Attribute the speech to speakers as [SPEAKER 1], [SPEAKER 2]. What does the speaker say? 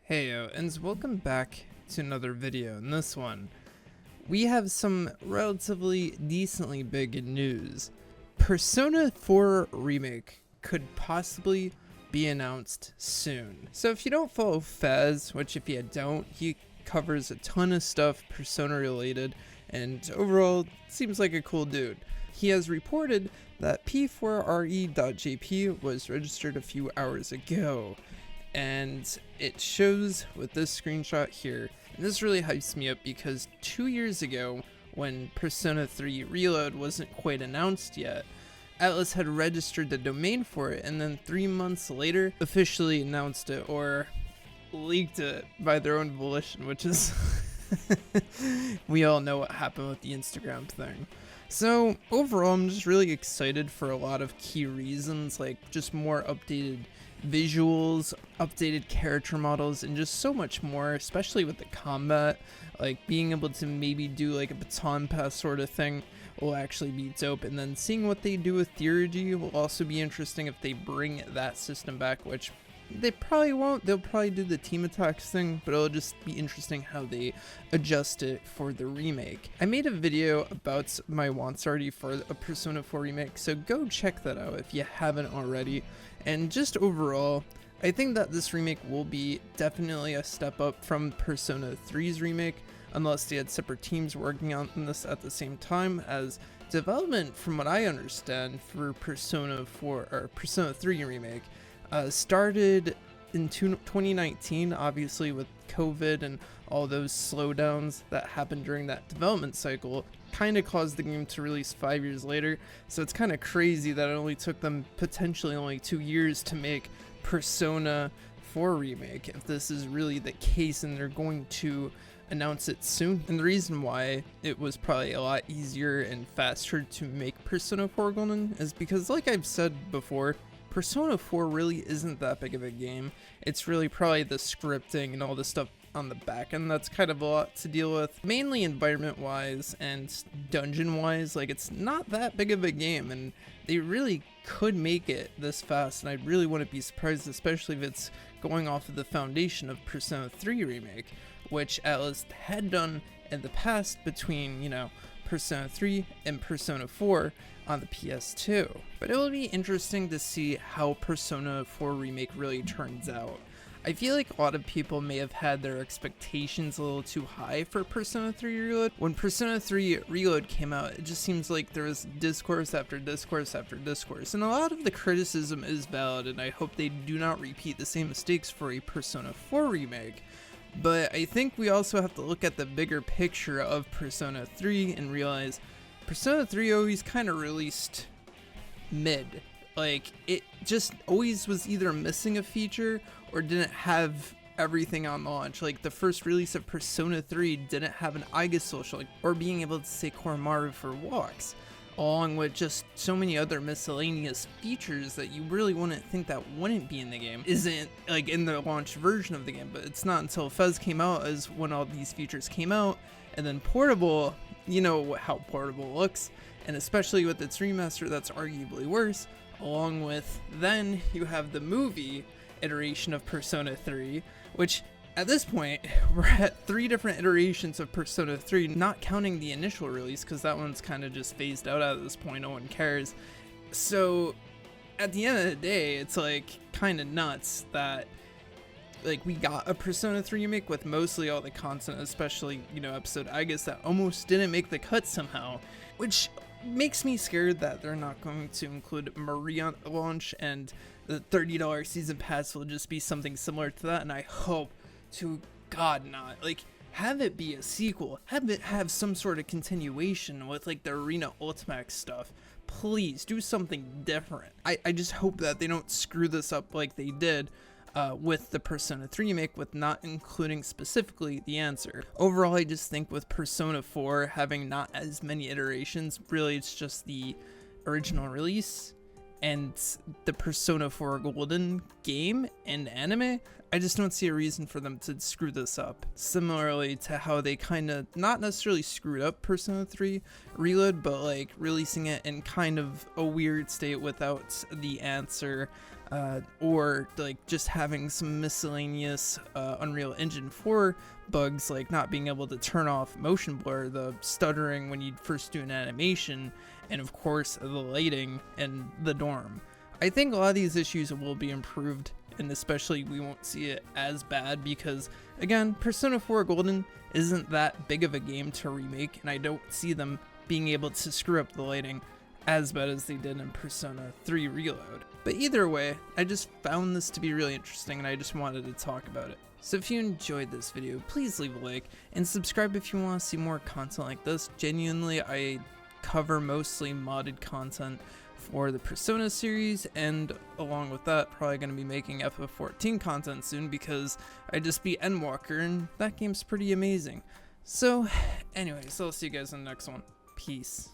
[SPEAKER 1] Heyo, and welcome back to another video. In this one, we have some relatively decently big news. Persona 4 Remake could possibly be announced soon. So if you don't follow Faz, which if you don't, he covers a ton of stuff Persona related, and overall seems like a cool dude. He has reported that P4RE.jp was registered a few hours ago. And it shows with this screenshot here, and this really hypes me up because 2 years ago, when Persona 3 Reload wasn't quite announced yet, Atlas had registered the domain for it, and then 3 months later officially announced it, or leaked it by their own volition, which is we all know what happened with the Instagram thing. So overall, I'm just really excited for a lot of key reasons, like just more updated visuals, updated character models, and just so much more, especially with the combat. Like being able to maybe do like a baton pass sort of thing will actually be dope, and then seeing what they do with theurgy will also be interesting if they bring that system back, which they probably won't. They'll probably do the team attacks thing, but it'll just be interesting how they adjust it for the remake. I made a video about my wants already for a Persona 4 remake, so go check that out if you haven't already. And just overall, I think that this remake will be definitely a step up from Persona 3's remake, unless they had separate teams working on this at the same time, as development, from what I understand, for Persona 4 or Persona 3 remake started in 2019, obviously with COVID and all those slowdowns that happened during that development cycle kind of caused the game to release 5 years later. So it's kind of crazy that it only took them potentially only 2 years to make Persona 4 Remake, if this is really the case and they're going to announce it soon. And the reason why it was probably a lot easier and faster to make Persona 4 Golden is because, like I've said before, Persona 4 really isn't that big of a game. It's really probably the scripting and all the stuff on the back end that's kind of a lot to deal with, mainly environment wise and dungeon wise. Like, it's not that big of a game, and they really could make it this fast, and I really wouldn't be surprised, especially if it's going off of the foundation of Persona 3 Remake, which Atlas had done in the past between, you know, Persona 3 and Persona 4 on the PS2. But it will be interesting to see how Persona 4 Remake really turns out. I feel like a lot of people may have had their expectations a little too high for Persona 3 Reload. When Persona 3 Reload came out, it just seems like there was discourse after discourse after discourse, and a lot of the criticism is valid, and I hope they do not repeat the same mistakes for a Persona 4 Remake. But I think we also have to look at the bigger picture of Persona 3 and realize Persona 3 always kind of released mid. Like, it just always was either missing a feature or didn't have everything on launch. Like, the first release of Persona 3 didn't have an Aiga social, or being able to say Koromaru for walks, along with just so many other miscellaneous features that you really wouldn't think that wouldn't be in the game, isn't like in the launch version of the game. But it's not until Fez came out as when all these features came out, and then Portable, you know how Portable looks, and especially with its remaster, that's arguably worse. Along with, then you have the movie iteration of Persona 3, which at this point, we're at 3 different iterations of Persona 3, not counting the initial release, because that one's kind of just phased out at this point, no one cares. So, at the end of the day, it's like kind of nuts that like we got a Persona 3 remake with mostly all the content, especially, you know, episode I guess that almost didn't make the cut somehow, which makes me scared that they're not going to include Marie on launch, and the $30 season pass will just be something similar to that, and I hope to God not. Like, have it be a sequel, have it have some sort of continuation with like the Arena Ultimax stuff. Please do something different. I just hope that they don't screw this up like they did with the Persona 3 remake, with not including specifically the answer. Overall, I just think with Persona 4 having not as many iterations, really it's just the original release and the Persona 4 Golden game and anime. I just don't see a reason for them to screw this up. Similarly to how they kind of not necessarily screwed up Persona 3 Reload, but like releasing it in kind of a weird state without the answer, or like just having some miscellaneous Unreal Engine 4 bugs, like not being able to turn off motion blur, the stuttering when you first do an animation, and of course the lighting and the dorm. I think a lot of these issues will be improved, and especially we won't see it as bad because, again, Persona 4 Golden isn't that big of a game to remake, and I don't see them being able to screw up the lighting as bad as they did in Persona 3 Reload. But either way, I just found this to be really interesting and I just wanted to talk about it. So if you enjoyed this video, please leave a like and subscribe if you want to see more content like this. Genuinely, I cover mostly modded content for the Persona series, and along with that, probably going to be making FF14 content soon because I just beat Endwalker and that game's pretty amazing. So anyways, I'll see you guys in the next one. Peace.